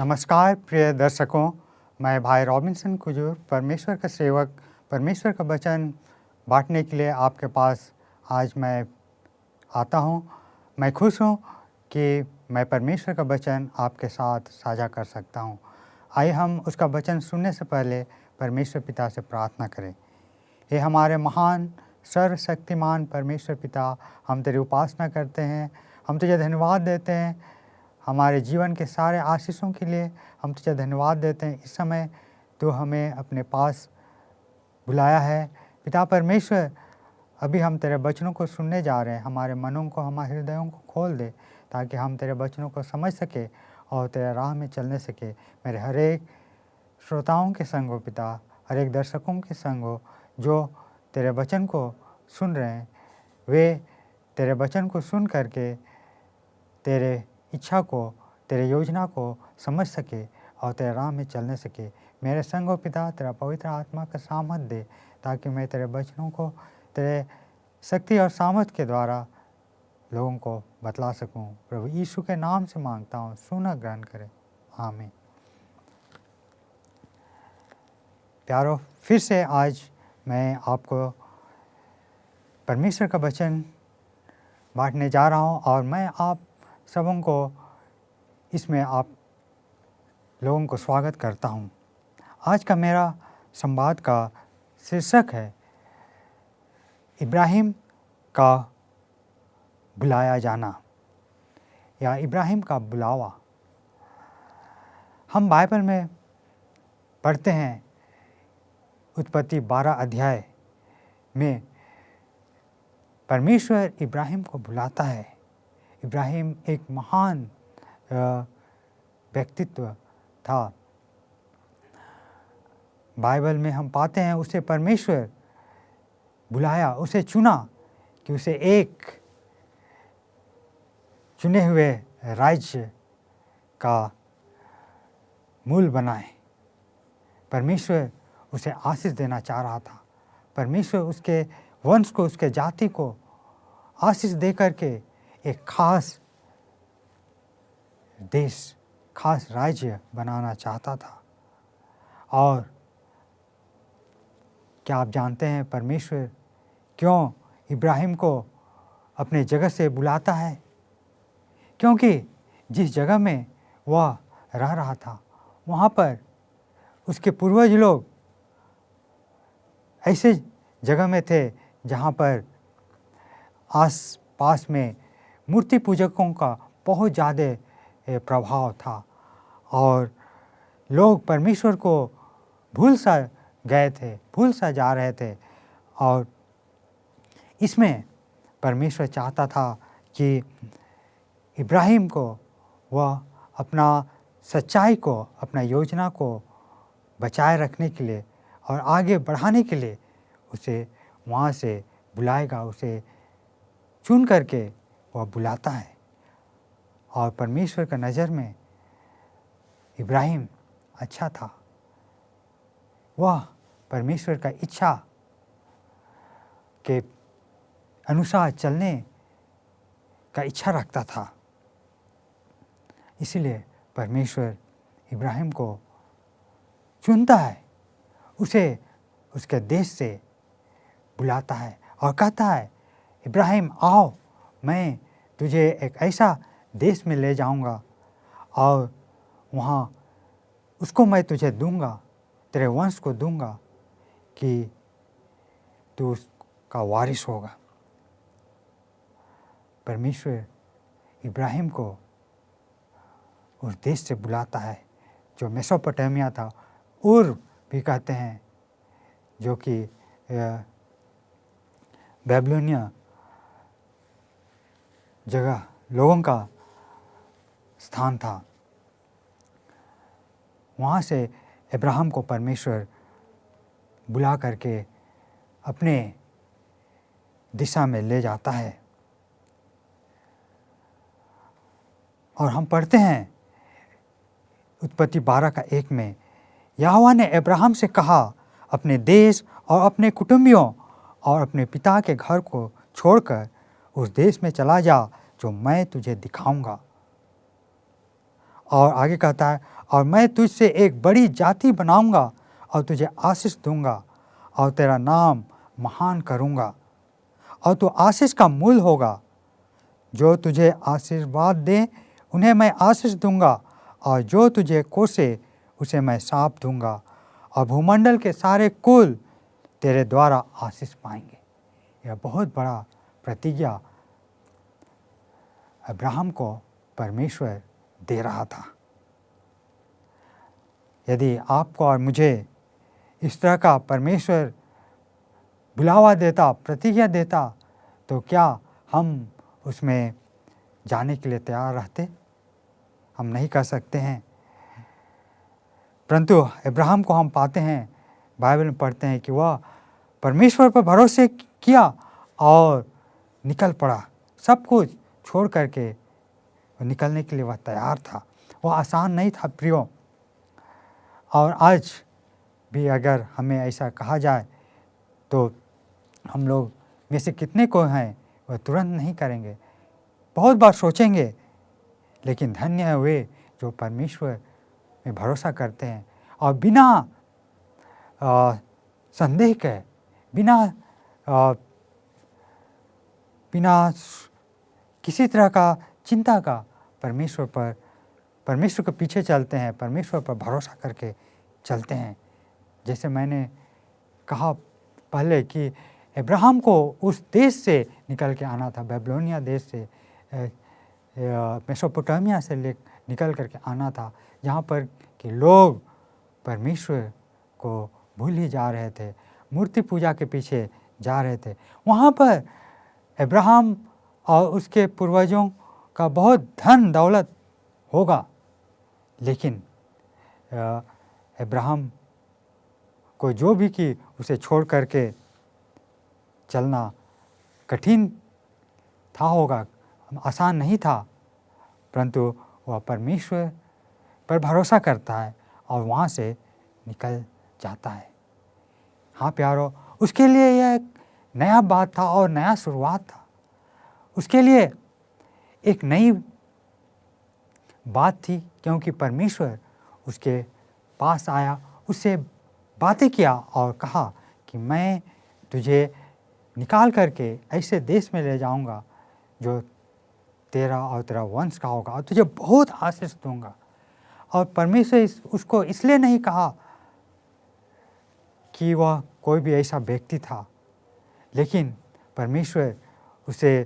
नमस्कार प्रिय दर्शकों, मैं भाई रॉबिन्सन कुजूर परमेश्वर का सेवक, परमेश्वर का वचन बांटने के लिए आपके पास आज मैं आता हूँ। मैं खुश हूँ कि मैं परमेश्वर का वचन आपके साथ साझा कर सकता हूँ। आइए हम उसका वचन सुनने से पहले परमेश्वर पिता से प्रार्थना करें। हे हमारे महान सर्वशक्तिमान परमेश्वर पिता, हम तेरी उपासना करते हैं, हम तुझे धन्यवाद देते हैं हमारे जीवन के सारे आशीषों के लिए। हम तुझे धन्यवाद देते हैं इस समय तो हमें अपने पास बुलाया है। पिता परमेश्वर, अभी हम तेरे वचनों को सुनने जा रहे हैं। हमारे मनों को, हमारे हृदयों को खोल दे ताकि हम तेरे वचनों को समझ सके और तेरे राह में चलने सके। मेरे हर एक श्रोताओं के संग हो पिता, हर एक दर्शकों के संग हो जो तेरे वचन को सुन रहे हैं, वे तेरे वचन को सुन करके तेरे इच्छा को, तेरे योजना को समझ सके और तेरे राह में चलने सके। मेरे संग हो पिता, तेरा पवित्र आत्मा का सामर्थ दे ताकि मैं तेरे वचनों को तेरे शक्ति और सामर्थ के द्वारा लोगों को बतला सकूं। प्रभु यीशु के नाम से मांगता हूँ, सुना ग्रहण करें, आमीन। प्यारो, फिर से आज मैं आपको परमेश्वर का वचन बांटने जा रहा हूँ और मैं आप सबों को इसमें आप लोगों को स्वागत करता हूँ। आज का मेरा संवाद का शीर्षक है इब्राहिम का बुलाया जाना या इब्राहिम का बुलावा। हम बाइबल में पढ़ते हैं, उत्पत्ति 12 अध्याय में परमेश्वर इब्राहिम को बुलाता है। इब्राहिम एक महान व्यक्तित्व था। बाइबल में हम पाते हैं उसे परमेश्वर बुलाया, उसे चुना कि उसे एक चुने हुए राज्य का मूल बनाए। परमेश्वर उसे आशीष देना चाह रहा था। परमेश्वर उसके वंश को, उसके जाति को आशीष दे करके एक खास देश, खास राज्य बनाना चाहता था। और क्या आप जानते हैं परमेश्वर क्यों इब्राहिम को अपने जगह से बुलाता है? क्योंकि जिस जगह में वह रह रहा था वहाँ पर उसके पूर्वज लोग ऐसे जगह में थे जहाँ पर आस पास में मूर्ति पूजकों का बहुत ज़्यादा प्रभाव था और लोग परमेश्वर को भूल सा गए थे, भूल सा जा रहे थे। और इसमें परमेश्वर चाहता था कि इब्राहिम को वह अपना सच्चाई को, अपना योजना को बचाए रखने के लिए और आगे बढ़ाने के लिए उसे वहाँ से बुलाएगा, उसे चुन करके वह बुलाता है। और परमेश्वर का नज़र में इब्राहिम अच्छा था। वह परमेश्वर का इच्छा के अनुसार चलने का इच्छा रखता था। इसीलिए परमेश्वर इब्राहिम को चुनता है, उसे उसके देश से बुलाता है और कहता है, इब्राहिम आओ, मैं तुझे एक ऐसा देश में ले जाऊंगा और वहाँ उसको मैं तुझे दूंगा, तेरे वंश को दूंगा कि तू उसका वारिस होगा। परमेश्वर इब्राहिम को उस देश से बुलाता है जो मेसोपोटामिया था, उर भी कहते हैं, जो कि बेबीलोनिया जगह लोगों का स्थान था। वहाँ से इब्राहिम को परमेश्वर बुला करके अपने दिशा में ले जाता है। और हम पढ़ते हैं उत्पत्ति 12:1 में, यहोवा ने अब्राहम से कहा, अपने देश और अपने कुटुंबियों और अपने पिता के घर को छोड़कर उस देश में चला जा जो मैं तुझे दिखाऊंगा, और आगे कहता है, और मैं तुझसे एक बड़ी जाति बनाऊंगा और तुझे आशीष दूंगा और तेरा नाम महान करूंगा और तू आशीष का मूल होगा। जो तुझे आशीर्वाद दे उन्हें मैं आशीष दूंगा और जो तुझे कोसे उसे मैं शाप दूंगा और भूमंडल के सारे कुल तेरे द्वारा आशीष पाएंगे। यह बहुत बड़ा प्रतिज्ञा अब्राहम को परमेश्वर दे रहा था। यदि आपको और मुझे इस तरह का परमेश्वर बुलावा देता, प्रतिज्ञा देता, तो क्या हम उसमें जाने के लिए तैयार रहते? हम नहीं कर सकते हैं। परंतु अब्राहम को हम पाते हैं, बाइबल में पढ़ते हैं कि वह परमेश्वर पर भरोसे किया और निकल पड़ा। सब कुछ छोड़ करके निकलने के लिए वह तैयार था। वह आसान नहीं था प्रियो। और आज भी अगर हमें ऐसा कहा जाए तो हम लोग में से कितने को हैं वह तुरंत नहीं करेंगे, बहुत बार सोचेंगे। लेकिन धन्य है वे जो परमेश्वर में भरोसा करते हैं और बिना संदेह के, बिना किसी तरह का चिंता का परमेश्वर के पीछे चलते हैं, परमेश्वर पर भरोसा करके चलते हैं। जैसे मैंने कहा पहले कि अब्राहम को उस देश से निकल के आना था, बेबीलोनिया देश से, मेसोपोटामिया से निकल करके आना था, जहाँ पर कि लोग परमेश्वर को भूल ही जा रहे थे, मूर्ति पूजा के पीछे जा रहे थे। वहाँ पर अब्राहम और उसके पूर्वजों का बहुत धन दौलत होगा, लेकिन अब्राहम को जो भी कि उसे छोड़ करके चलना कठिन था होगा, आसान नहीं था, परंतु वह परमेश्वर पर भरोसा करता है और वहाँ से निकल जाता है। हाँ प्यारो, उसके लिए यह एक नया बात था और नया शुरुआत था। उसके लिए एक नई बात थी, क्योंकि परमेश्वर उसके पास आया, उससे बातें किया और कहा कि मैं तुझे निकाल करके ऐसे देश में ले जाऊंगा जो तेरा और तेरा वंश का होगा और तुझे बहुत आशीष दूंगा। और परमेश्वर उसको इसलिए नहीं कहा कि वह कोई भी ऐसा व्यक्ति था, लेकिन परमेश्वर उसे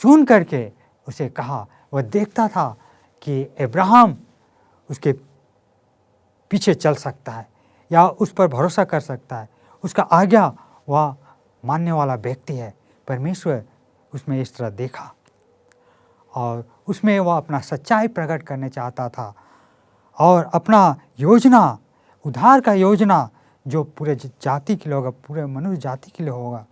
चुन करके उसे कहा। वह देखता था कि अब्राहम उसके पीछे चल सकता है या उस पर भरोसा कर सकता है, उसका आज्ञा वह मानने वाला व्यक्ति है। परमेश्वर उसमें इस तरह देखा और उसमें वह अपना सच्चाई प्रकट करने चाहता था और अपना योजना, उद्धार का योजना जो पूरे जाति के लिए होगा, पूरे मनुष्य जाति के लिए होगा,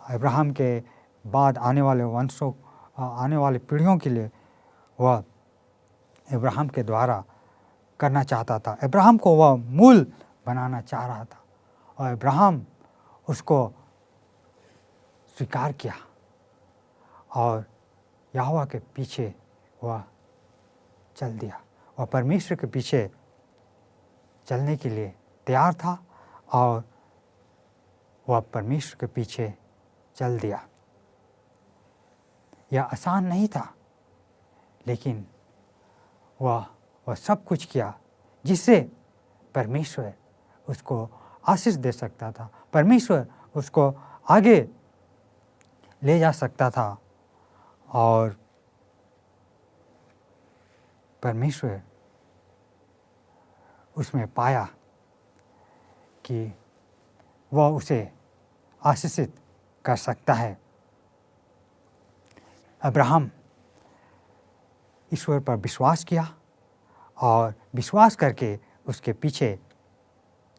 अब्राहम के बाद आने वाले वंशों, आने वाली पीढ़ियों के लिए वह अब्राहम के द्वारा करना चाहता था। अब्राहम को वह मूल बनाना चाह रहा था और अब्राहम उसको स्वीकार किया और यहोवा के पीछे वह चल दिया। वह परमेश्वर के पीछे चलने के लिए तैयार था और वह परमेश्वर के पीछे चल दिया। यह आसान नहीं था, लेकिन वह सब कुछ किया जिससे परमेश्वर उसको आशीष दे सकता था, परमेश्वर उसको आगे ले जा सकता था और परमेश्वर उसमें पाया कि वह उसे आशीषित कर सकता है। अब्राहम ईश्वर पर विश्वास किया और विश्वास करके उसके पीछे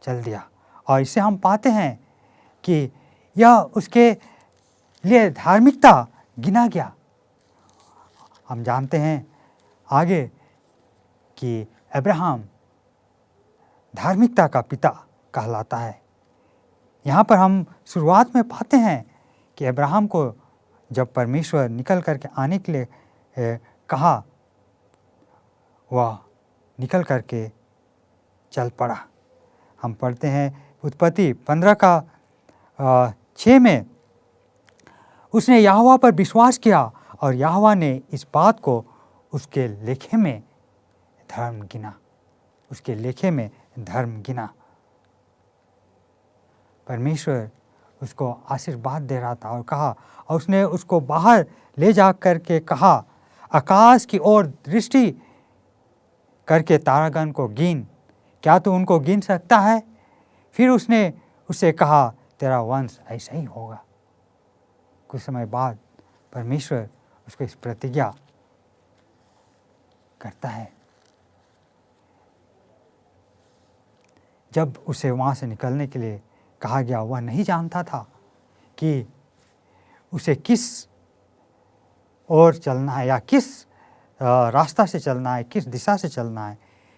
चल दिया और इससे हम पाते हैं कि यह उसके लिए धार्मिकता गिना गया। हम जानते हैं आगे कि अब्राहम धार्मिकता का पिता कहलाता है। यहाँ पर हम शुरुआत में पाते हैं कि अब्राहम को जब परमेश्वर निकल करके आने के लिए कहा, वह निकल करके चल पड़ा। हम पढ़ते हैं उत्पत्ति 15 का 6 में, उसने यहोवा पर विश्वास किया और यहोवा ने इस बात को उसके लेखे में धर्म गिना, उसके लेखे में धर्म गिना। परमेश्वर उसको आशीर्वाद दे रहा था और कहा, और उसने उसको बाहर ले जा करके कहा, आकाश की ओर दृष्टि करके तारागण को गिन, क्या तू उनको गिन सकता है? फिर उसने उससे कहा, तेरा वंश ऐसा ही होगा। कुछ समय बाद परमेश्वर उसको इस प्रतिज्ञा करता है। जब उसे वहाँ से निकलने के लिए कहा गया, वह नहीं जानता था कि उसे किस ओर चलना है या किस रास्ता से चलना है, किस दिशा से चलना है।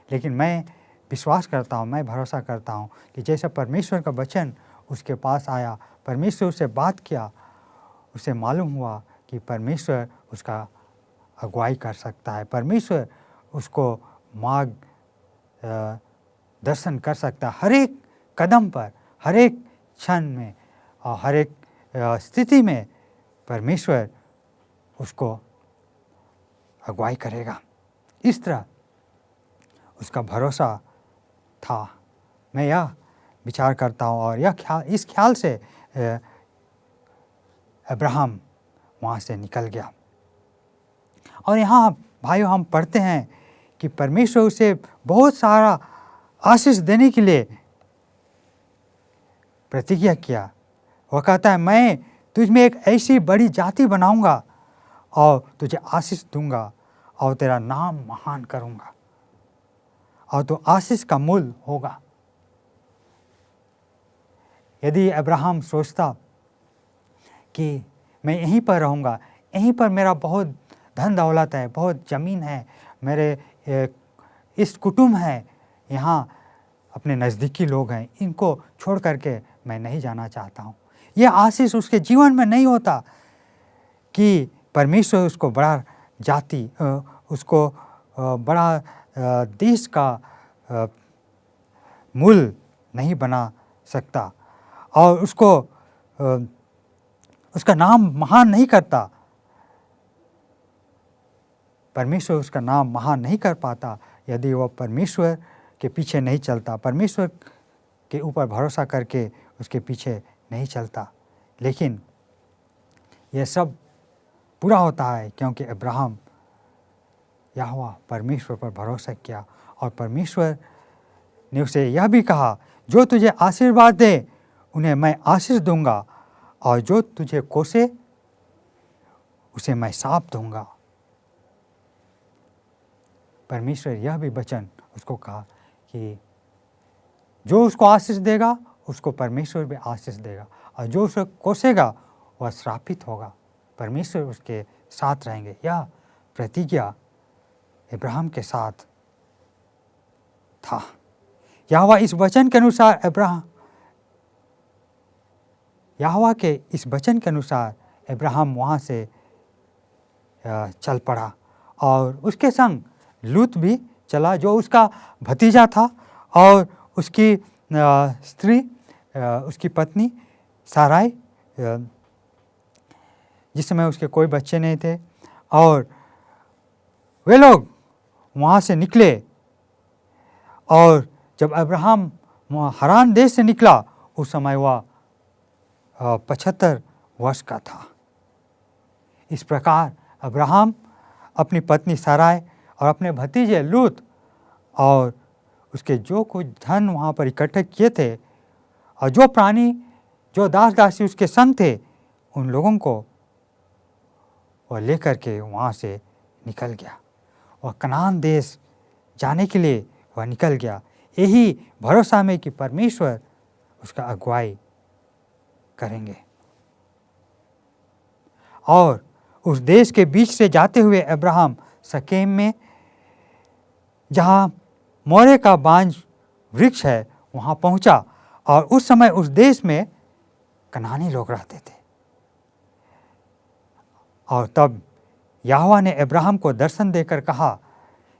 लेकिन मैं विश्वास करता हूँ, मैं भरोसा करता हूँ कि जैसे परमेश्वर का वचन उसके पास आया, परमेश्वर उससे बात किया, उसे मालूम हुआ कि परमेश्वर उसका अगुवाई कर सकता है, परमेश्वर उसको मार्ग दर्शन कर सकता है। हर एक कदम पर, हर एक क्षण में और हर एक स्थिति में परमेश्वर उसको अगुवाई करेगा। इस तरह उसका भरोसा था। मैं यह विचार करता हूँ और इस ख्याल से अब्राहम वहाँ से निकल गया। और यहाँ भाइयों हम पढ़ते हैं कि परमेश्वर उसे बहुत सारा आशीष देने के लिए प्रतिज्ञा किया। वह कहता है, मैं तुझ में एक ऐसी बड़ी जाति बनाऊंगा और तुझे आशीष दूंगा और तेरा नाम महान करूंगा और तो आशीष का मूल होगा। यदि अब्राहम सोचता कि मैं यहीं पर रहूँगा, यहीं पर मेरा बहुत धन दौलत है, बहुत ज़मीन है, मेरे इस कुटुंब है, यहाँ अपने नज़दीकी लोग हैं, इनको छोड़ करके मैं नहीं जाना चाहता हूँ। यह आशीष उसके जीवन में नहीं होता कि परमेश्वर उसको बड़ा जाति, उसको बड़ा देश का मूल नहीं बना सकता और उसको उसका नाम महान नहीं करता। परमेश्वर उसका नाम महान नहीं कर पाता यदि वह परमेश्वर के पीछे नहीं चलता, परमेश्वर के ऊपर भरोसा करके उसके पीछे नहीं चलता। लेकिन यह सब पूरा होता है क्योंकि अब्राहम यहोवा परमेश्वर पर भरोसा किया और परमेश्वर ने उसे यह भी कहा, जो तुझे आशीर्वाद दे उन्हें मैं आशीष दूंगा और जो तुझे कोसे उसे मैं शाप दूंगा। परमेश्वर यह भी वचन उसको कहा कि जो उसको आशीष देगा उसको परमेश्वर भी आशीष देगा और जो उसे कोसेगा वह श्रापित होगा। परमेश्वर उसके साथ रहेंगे। यह प्रतिज्ञा अब्राहम के साथ था। यहोवा इस वचन के अनुसार अब्राहम वहाँ से चल पड़ा और उसके संग लूत भी चला, जो उसका भतीजा था, और उसकी स्त्री, उसकी पत्नी साराई, जिस समय उसके कोई बच्चे नहीं थे, और वे लोग वहाँ से निकले। और जब अब्राहम हरान देश से निकला उस समय वह 75 वर्ष का था। इस प्रकार अब्राहम अपनी पत्नी साराई और अपने भतीजे लूत और उसके जो कुछ धन वहाँ पर इकट्ठे किए थे और जो प्राणी, जो दास दासी उसके संग थे, उन लोगों को वह लेकर के वहाँ से निकल गया। वह कनान देश जाने के लिए वह निकल गया, यही भरोसा में कि परमेश्वर उसका अगुवाई करेंगे। और उस देश के बीच से जाते हुए अब्राहम शकेम में, जहाँ मोरे का बांज वृक्ष है, वहाँ पहुँचा। और उस समय उस देश में कनानी लोग रहते थे। और तब यहोवा ने अब्राहम को दर्शन देकर कहा,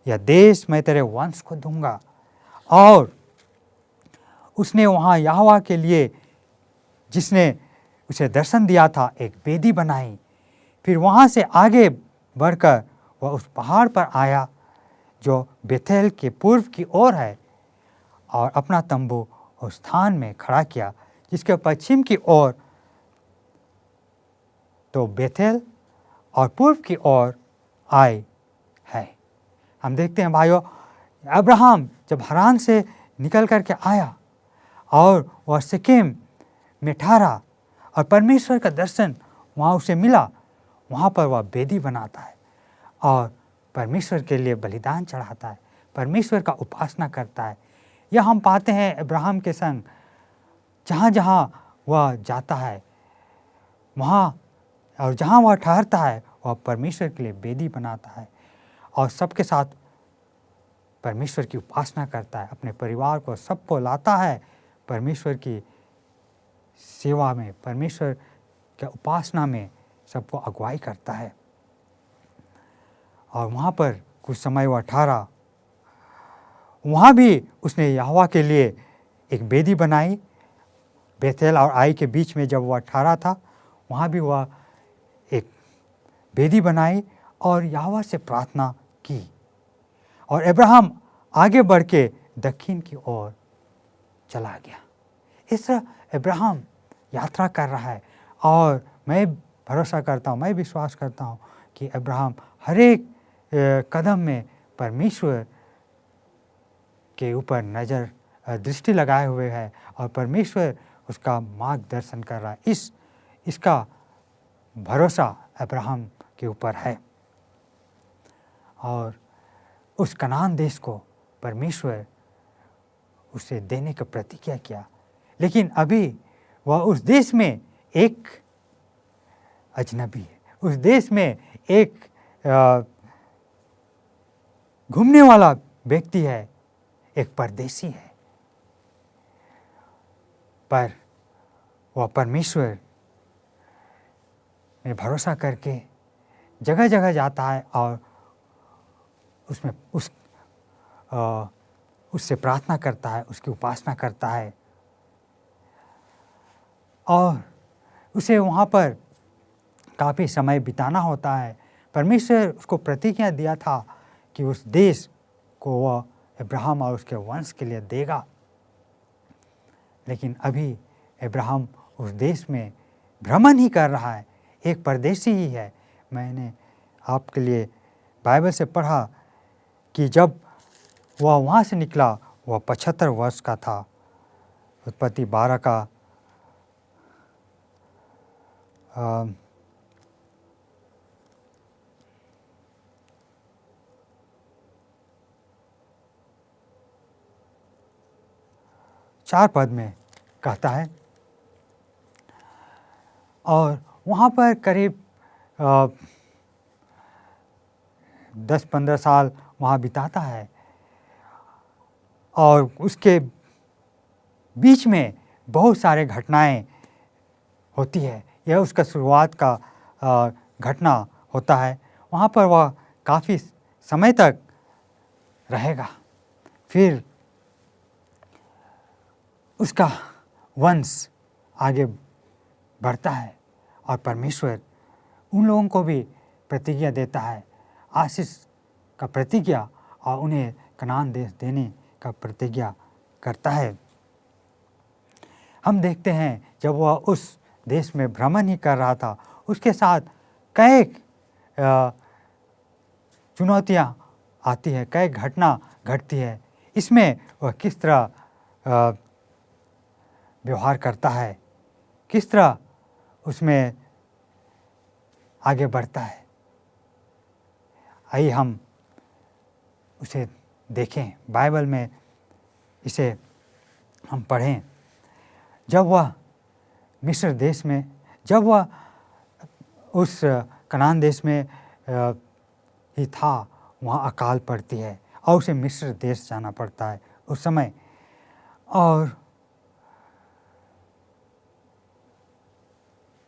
यह देश मैं तेरे वंश को दूंगा। और उसने वहाँ यहोवा के लिए, जिसने उसे दर्शन दिया था, एक वेदी बनाई। फिर वहाँ से आगे बढ़कर वह उस पहाड़ पर आया जो बेथेल के पूर्व की ओर है, और अपना तंबू उस स्थान में खड़ा किया जिसके पश्चिम की ओर तो बेथेल और पूर्व की ओर आई है। हम देखते हैं भाइयों, अब्राहम जब हरान से निकल करके आया और वह सिक्किम में ठहरा और परमेश्वर का दर्शन वहाँ उसे मिला, वहाँ पर वह वेदी बनाता है और परमेश्वर के लिए बलिदान चढ़ाता है, परमेश्वर का उपासना करता है। यह हम पाते हैं अब्राहम के संग, जहाँ जहाँ वह जाता है वहाँ, और जहाँ वह ठहरता है वह परमेश्वर के लिए वेदी बनाता है और सबके साथ परमेश्वर की उपासना करता है। अपने परिवार को सबको लाता है परमेश्वर की सेवा में, परमेश्वर के उपासना में सबको अगुवाई करता है। और वहाँ पर कुछ समय वह ठहरा, वहाँ भी उसने यहोवा के लिए एक वेदी बनाई। बेथेल और आई के बीच में जब वह ठहरा था, वहाँ भी वह एक वेदी बनाई और यहोवा से प्रार्थना की। और अब्राहम आगे बढ़ के दक्षिण की ओर चला गया। इस तरह अब्राहम यात्रा कर रहा है और मैं भरोसा करता हूँ, मैं विश्वास करता हूँ कि अब्राहम हर एक कदम में परमेश्वर के ऊपर नज़र दृष्टि लगाए हुए है और परमेश्वर उसका मार्गदर्शन कर रहा है। इसका भरोसा अब्राहम के ऊपर है। और उस कनान देश को परमेश्वर उसे देने का प्रतिज्ञा किया, लेकिन अभी वह उस देश में एक अजनबी है, उस देश में एक घूमने वाला व्यक्ति है, एक परदेशी है। पर वह परमेश्वर में भरोसा करके जगह जगह जाता है और उसमें उससे प्रार्थना करता है, उसकी उपासना करता है और उसे वहाँ पर काफ़ी समय बिताना होता है। परमेश्वर उसको प्रतिज्ञा दिया था कि उस देश को वह अब्राहम और उसके वंश के लिए देगा, लेकिन अभी अब्राहम उस देश में भ्रमण ही कर रहा है, एक परदेशी ही है। मैंने आपके लिए बाइबल से पढ़ा कि जब वह वहाँ से निकला वह 75 वर्ष का था। उत्पत्ति 12 का 4 पद में कहता है। और वहाँ पर करीब 10-15 साल वहाँ बिताता है और उसके बीच में बहुत सारे घटनाएं होती है। यह उसका शुरुआत का घटना होता है। वहाँ पर वह काफ़ी समय तक रहेगा, फिर उसका वंश आगे बढ़ता है और परमेश्वर उन लोगों को भी प्रतिज्ञा देता है, आशीष का प्रतिज्ञा, और उन्हें कनान देश देने का प्रतिज्ञा करता है। हम देखते हैं जब वह उस देश में भ्रमण ही कर रहा था, उसके साथ कई चुनौतियाँ आती है, कई घटना घटती है। इसमें वह किस तरह व्यवहार करता है, किस तरह उसमें आगे बढ़ता है, आइए हम उसे देखें। बाइबल में इसे हम पढ़ें। जब वह मिस्र देश में, जब वह उस कनान देश में ही था, वहाँ अकाल पड़ती है और उसे मिस्र देश जाना पड़ता है उस समय। और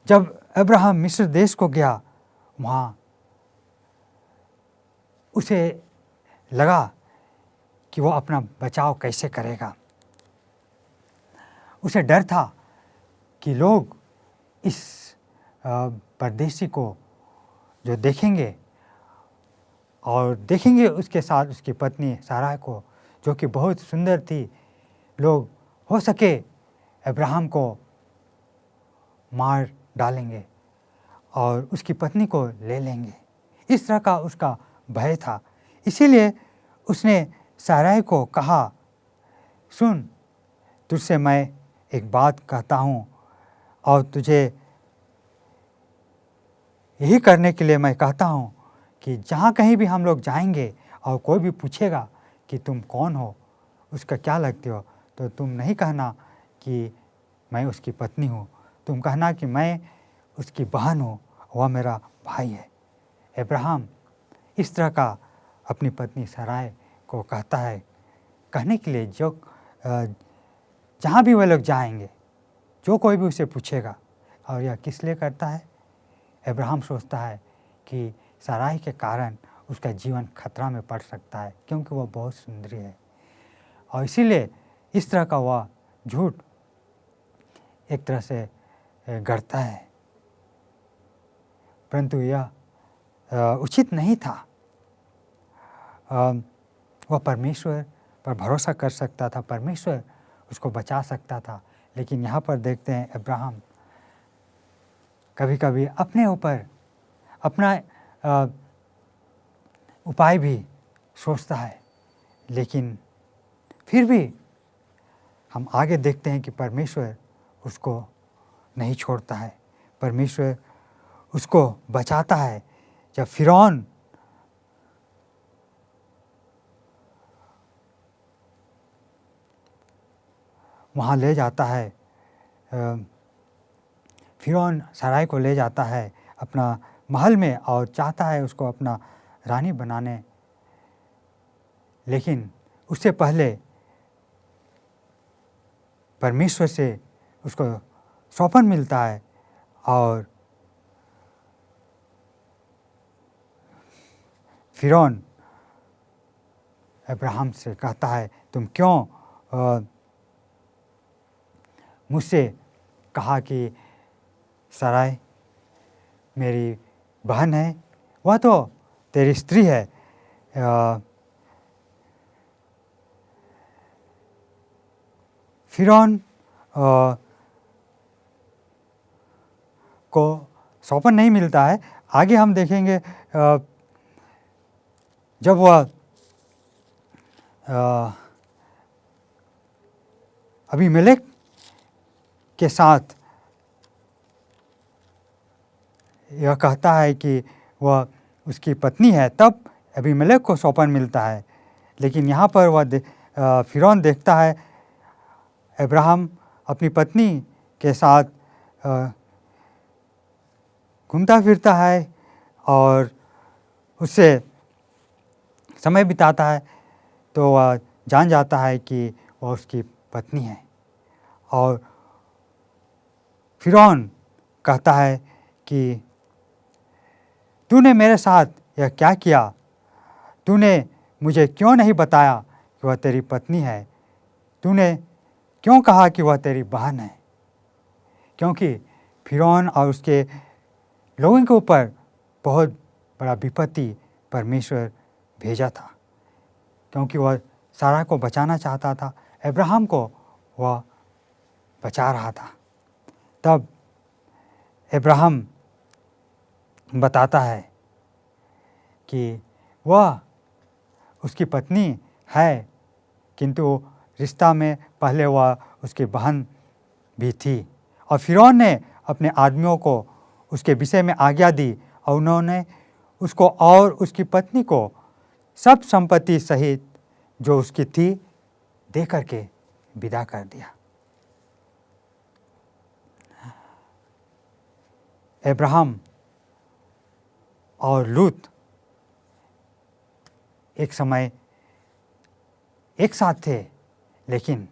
जब अब्राहम मिस्र देश को गया, वहाँ उसे लगा कि वो अपना बचाव कैसे करेगा। उसे डर था कि लोग इस परदेशी को जो देखेंगे और देखेंगे उसके साथ उसकी पत्नी सारा को, जो कि बहुत सुंदर थी, लोग हो सके अब्राहम को मार डालेंगे और उसकी पत्नी को ले लेंगे। इस तरह का उसका भय था। इसीलिए उसने साराई को कहा, सुन, तुझसे मैं एक बात कहता हूँ और तुझे यही करने के लिए मैं कहता हूँ कि जहाँ कहीं भी हम लोग जाएंगे और कोई भी पूछेगा कि तुम कौन हो, उसका क्या लगते हो, तो तुम नहीं कहना कि मैं उसकी पत्नी हूँ, तुम कहना कि मैं उसकी बहन हूँ, वह मेरा भाई है। अब्राहम इस तरह का अपनी पत्नी साराई को कहता है कहने के लिए, जो जहाँ भी वे लोग जाएंगे, जो कोई भी उसे पूछेगा। और यह किस लिए करता है? अब्राहम सोचता है कि साराई के कारण उसका जीवन खतरा में पड़ सकता है, क्योंकि वह बहुत सुंदरी है, और इसीलिए इस तरह का वह झूठ एक तरह से गढ़ता है। परंतु यह उचित नहीं था। वह परमेश्वर पर भरोसा कर सकता था, परमेश्वर उसको बचा सकता था। लेकिन यहाँ पर देखते हैं अब्राहम कभी कभी अपने ऊपर अपना उपाय भी सोचता है, लेकिन फिर भी हम आगे देखते हैं कि परमेश्वर उसको नहीं छोड़ता है, परमेश्वर उसको बचाता है। जब फिरौन वहाँ ले जाता है, फिरौन साराई को ले जाता है अपना महल में और चाहता है उसको अपना रानी बनाने, लेकिन उससे पहले परमेश्वर से उसको सौंपन मिलता है और फिरौन अब्राहम से कहता है, तुम क्यों मुझसे कहा कि साराई मेरी बहन है, वह तो तेरी स्त्री है। फिरौन को सौंपन नहीं मिलता है। आगे हम देखेंगे जब वह अबीमेलेक के साथ यह कहता है कि वह उसकी पत्नी है, तब अबीमेलेक को सौंपन मिलता है। लेकिन यहाँ पर वह फिरौन देखता है अब्राहम अपनी पत्नी के साथ घूमता फिरता है और उससे समय बिताता है, तो वह जान जाता है कि वह उसकी पत्नी है। और फिरौन कहता है कि तूने मेरे साथ यह क्या किया? तूने मुझे क्यों नहीं बताया कि वह तेरी पत्नी है? तूने क्यों कहा कि वह तेरी बहन है? क्योंकि फिरौन और उसके लोगों के ऊपर बहुत बड़ा विपत्ति परमेश्वर भेजा था, क्योंकि वह सारा को बचाना चाहता था, अब्राहम को वह बचा रहा था। तब अब्राहम बताता है कि वह उसकी पत्नी है, किंतु रिश्ता में पहले वह उसकी बहन भी थी। और फिरौन ने अपने आदमियों को उसके विषय में आज्ञा दी और उन्होंने उसको और उसकी पत्नी को सब संपत्ति सहित जो उसकी थी दे करके विदा कर दिया। अब्राहम और लूत एक समय एक साथ थे, लेकिन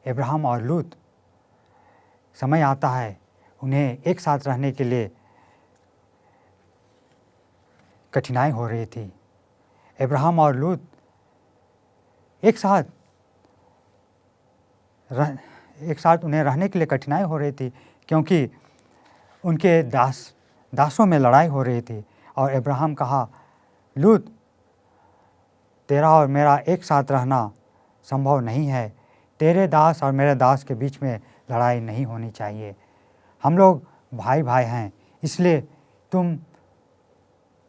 अब्राहम और लूत समय आता है उन्हें एक साथ रहने के लिए कठिनाई हो रही थी। अब्राहम और लूत एक साथ उन्हें रहने के लिए कठिनाई हो रही थी, क्योंकि उनके दासों में लड़ाई हो रही थी। और अब्राहम कहा, लूत, तेरा और मेरा एक साथ रहना संभव नहीं है। तेरे दास और मेरे दास के बीच में लड़ाई नहीं होनी चाहिए। हम लोग भाई भाई हैं, इसलिए तुम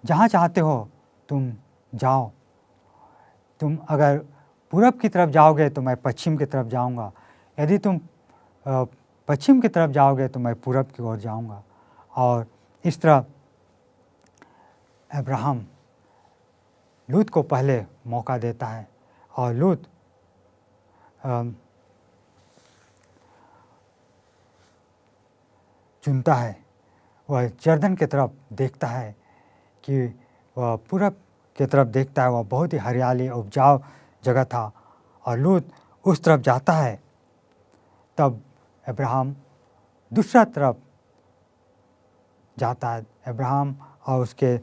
जहाँ चाहते हो तुम जाओ। तुम अगर पूरब की तरफ जाओगे तो मैं पश्चिम की तरफ जाऊंगा, यदि तुम पश्चिम की तरफ जाओगे तो मैं पूरब की ओर जाऊंगा। और इस तरह अब्राहम लूत को पहले मौका देता है और लूत चुनता है। वह जर्दन की तरफ देखता है कि वह पूरब की तरफ देखता है, वह बहुत ही हरियाली उपजाऊ जगह था, और लूत उस तरफ जाता है। तब अब्राहम दूसरा तरफ जाता है। अब्राहम और उसके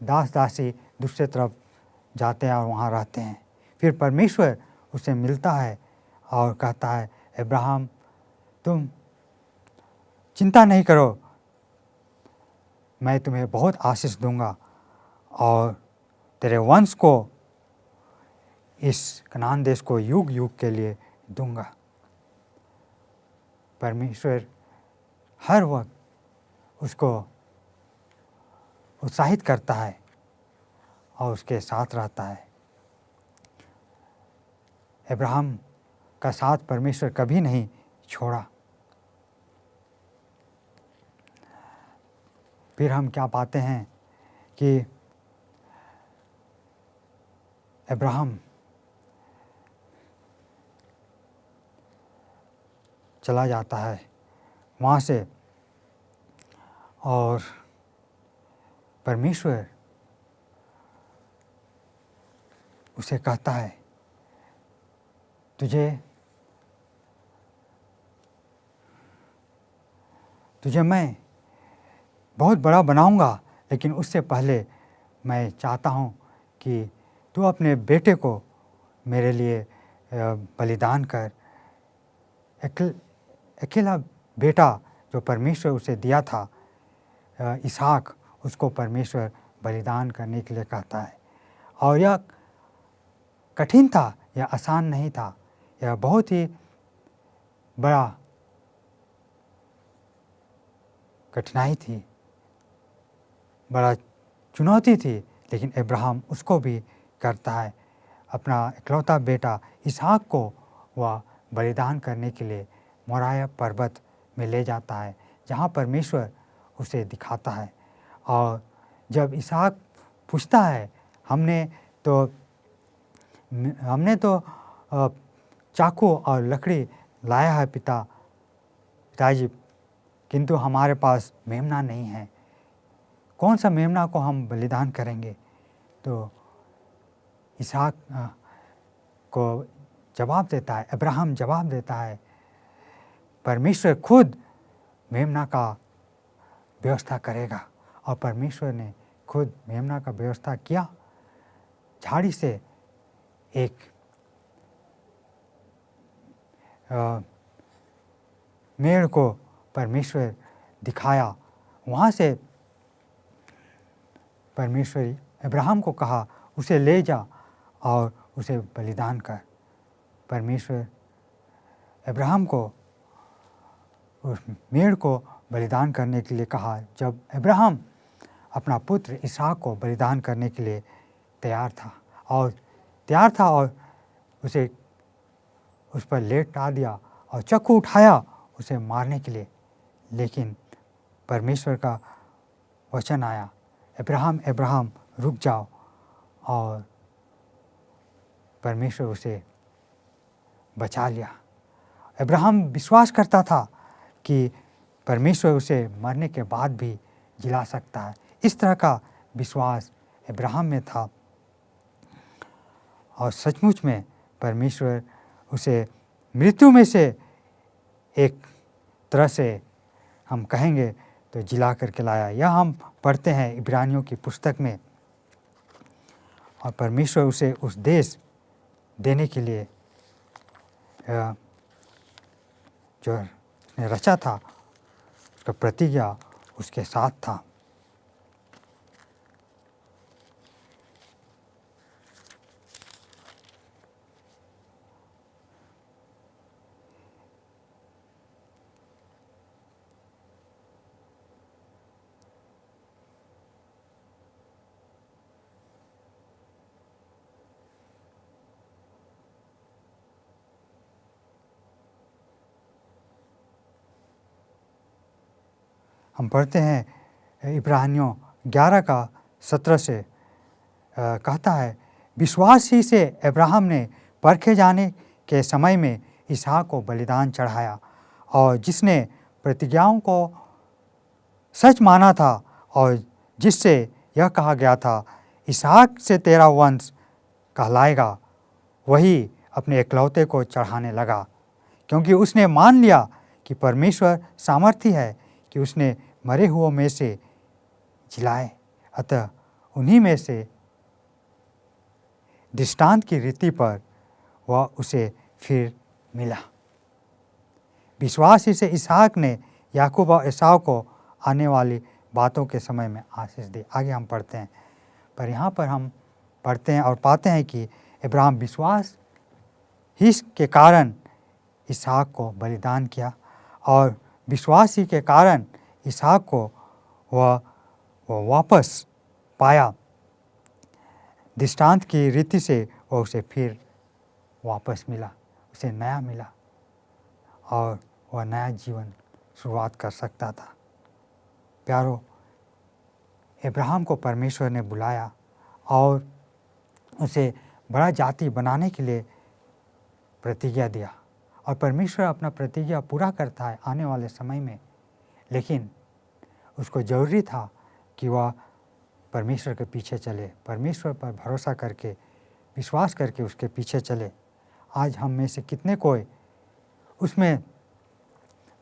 दास दासी दूसरे तरफ जाते हैं और वहाँ रहते हैं। फिर परमेश्वर उसे मिलता है और कहता है, अब्राहम, तुम चिंता नहीं करो, मैं तुम्हें बहुत आशीष दूंगा और तेरे वंश को इस कनान देश को युग युग के लिए दूंगा। परमेश्वर हर वक्त उसको उत्साहित करता है और उसके साथ रहता है। अब्राहम का साथ परमेश्वर कभी नहीं छोड़ा। फिर हम क्या पाते हैं कि अब्राहम चला जाता है वहाँ से, और परमेश्वर उसे कहता है, तुझे मैं बहुत बड़ा बनाऊंगा, लेकिन उससे पहले मैं चाहता हूँ कि तू अपने बेटे को मेरे लिए बलिदान कर। अकेला बेटा जो परमेश्वर उसे दिया था, इसहाक, उसको परमेश्वर बलिदान करने के लिए कहता है। और यह कठिन था, यह आसान नहीं था, यह बहुत ही बड़ा कठिनाई थी, बड़ा चुनौती थी, लेकिन अब्राहम उसको भी करता है। अपना इकलौता बेटा इसहाक को वह बलिदान करने के लिए मोरिया पर्वत में ले जाता है, जहाँ परमेश्वर उसे दिखाता है। और जब इसहाक पूछता है, हमने तो चाकू और लकड़ी लाया है पिताजी, किंतु हमारे पास मेमना नहीं है, कौन सा मेमना को हम बलिदान करेंगे? तो इसहाक को जवाब देता है, अब्राहम जवाब देता है, परमेश्वर खुद मेमना का व्यवस्था करेगा। और परमेश्वर ने खुद मेमना का व्यवस्था किया। झाड़ी से एक मेढ़ को परमेश्वर दिखाया, वहाँ से परमेश्वर अब्राहम को कहा, उसे ले जा और उसे बलिदान कर। परमेश्वर अब्राहम को उस मेढ़ को बलिदान करने के लिए कहा। जब अब्राहम अपना पुत्र इसहाक को बलिदान करने के लिए तैयार था और उसे उस पर लेटा दिया और चाकू उठाया उसे मारने के लिए, लेकिन परमेश्वर का वचन आया, अब्राहम अब्राहम रुक जाओ। और परमेश्वर उसे बचा लिया। अब्राहम विश्वास करता था कि परमेश्वर उसे मरने के बाद भी जिला सकता है। इस तरह का विश्वास अब्राहम में था, और सचमुच में परमेश्वर उसे मृत्यु में से एक तरह से हम कहेंगे तो जिला करके लाया। यह हम पढ़ते हैं इब्रानियों की पुस्तक में। और परमेश्वर उसे उस देश देने के लिए जो उसने रचा था, उसका प्रतिज्ञा उसके साथ था। हम पढ़ते हैं इब्रानियों 11 का 17 से कहता है, विश्वास ही से अब्राहम ने परखे जाने के समय में इसहाक को बलिदान चढ़ाया, और जिसने प्रतिज्ञाओं को सच माना था और जिससे यह कहा गया था, इसहाक से तेरा वंश कहलाएगा, वही अपने एकलौते को चढ़ाने लगा, क्योंकि उसने मान लिया कि परमेश्वर सामर्थी है कि उसने मरे हुओं में से जिलाए। अतः उन्हीं में से दृष्टांत की रीति पर वह उसे फिर मिला। विश्वास ही से इसहाक ने याकूब और एसाव को आने वाली बातों के समय में आशीष दी। आगे हम पढ़ते हैं, पर यहाँ पर हम पढ़ते हैं और पाते हैं कि अब्राहम विश्वास ही के कारण इसहाक को बलिदान किया, और विश्वास ही के कारण इसहाक को वह वापस पाया। दृष्टांत की रीति से वह उसे फिर वापस मिला, उसे नया मिला, और वह नया जीवन शुरुआत कर सकता था। प्यारो, अब्राहम को परमेश्वर ने बुलाया और उसे बड़ा जाति बनाने के लिए प्रतिज्ञा दिया, और परमेश्वर अपना प्रतिज्ञा पूरा करता है आने वाले समय में। लेकिन उसको ज़रूरी था कि वह परमेश्वर के पीछे चले, परमेश्वर पर भरोसा करके, विश्वास करके उसके पीछे चले। आज हम में से कितने कोई उसमें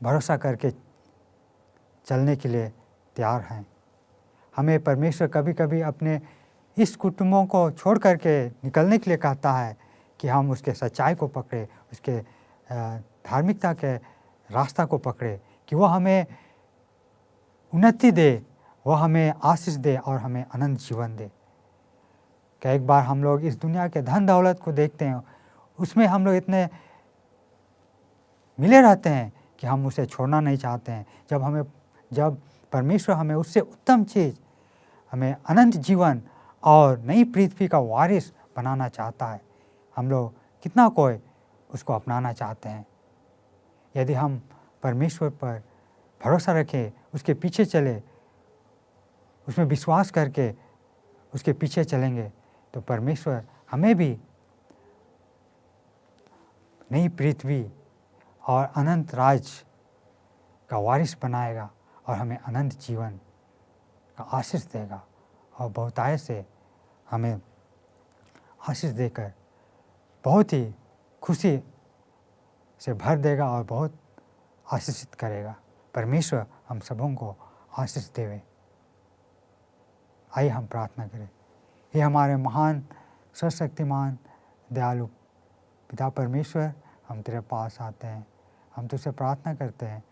भरोसा करके चलने के लिए तैयार हैं? हमें परमेश्वर कभी कभी अपने इस कुटुंबों को छोड़ करके निकलने के लिए कहता है कि हम उसके सच्चाई को पकड़े, उसके धार्मिकता के रास्ता को पकड़े, कि वह हमें उन्नति दे, वह हमें आशीष दे और हमें अनंत जीवन दे। क्या एक बार हम लोग इस दुनिया के धन दौलत को देखते हैं, उसमें हम लोग इतने मिले रहते हैं कि हम उसे छोड़ना नहीं चाहते हैं। जब परमेश्वर हमें उससे उत्तम चीज़, हमें अनंत जीवन और नई पृथ्वी का वारिस बनाना चाहता है, हम लोग कितना कोई उसको अपनाना चाहते हैं। यदि हम परमेश्वर पर भरोसा रखें, उसके पीछे चले, उसमें विश्वास करके उसके पीछे चलेंगे, तो परमेश्वर हमें भी नई पृथ्वी और अनंत राज का वारिस बनाएगा और हमें अनंत जीवन का आशीष देगा, और बहुतायत से हमें आशीष देकर बहुत ही खुशी से भर देगा और बहुत आशीषित करेगा। परमेश्वर हम सबों को आशीष देवे। आइए हम प्रार्थना करें। हे हमारे महान सर्वशक्तिमान दयालु पिता परमेश्वर, हम तेरे पास आते हैं, हम तुझसे प्रार्थना करते हैं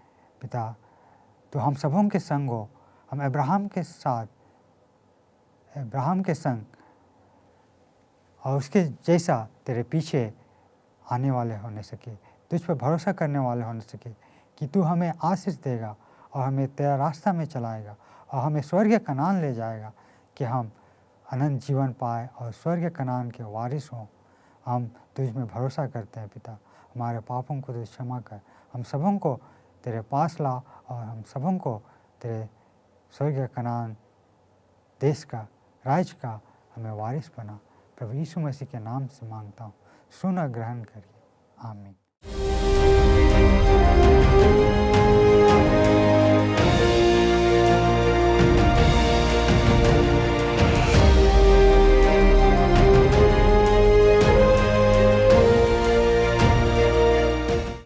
पिता, तो हम सबों के संग हो, हम अब्राहम के संग और उसके जैसा तेरे पीछे आने वाले होने सके, तुझ पर भरोसा करने वाले होने सके, कि तू हमें आशीष देगा और हमें तेरा रास्ता में चलाएगा और हमें स्वर्गीय कनान ले जाएगा, कि हम अनंत जीवन पाए और स्वर्गीय कनान के वारिस हों। हम तुझ में भरोसा करते हैं पिता, हमारे पापों को तो क्षमा कर, हम सबों को तेरे पास ला और हम सबों को तेरे स्वर्गीय कनान देश का, राज्य का हमें वारिस बना। प्रभु यीशु मसीह के नाम से मांगता हूँ, सुन और ग्रहण करिए। आमीन।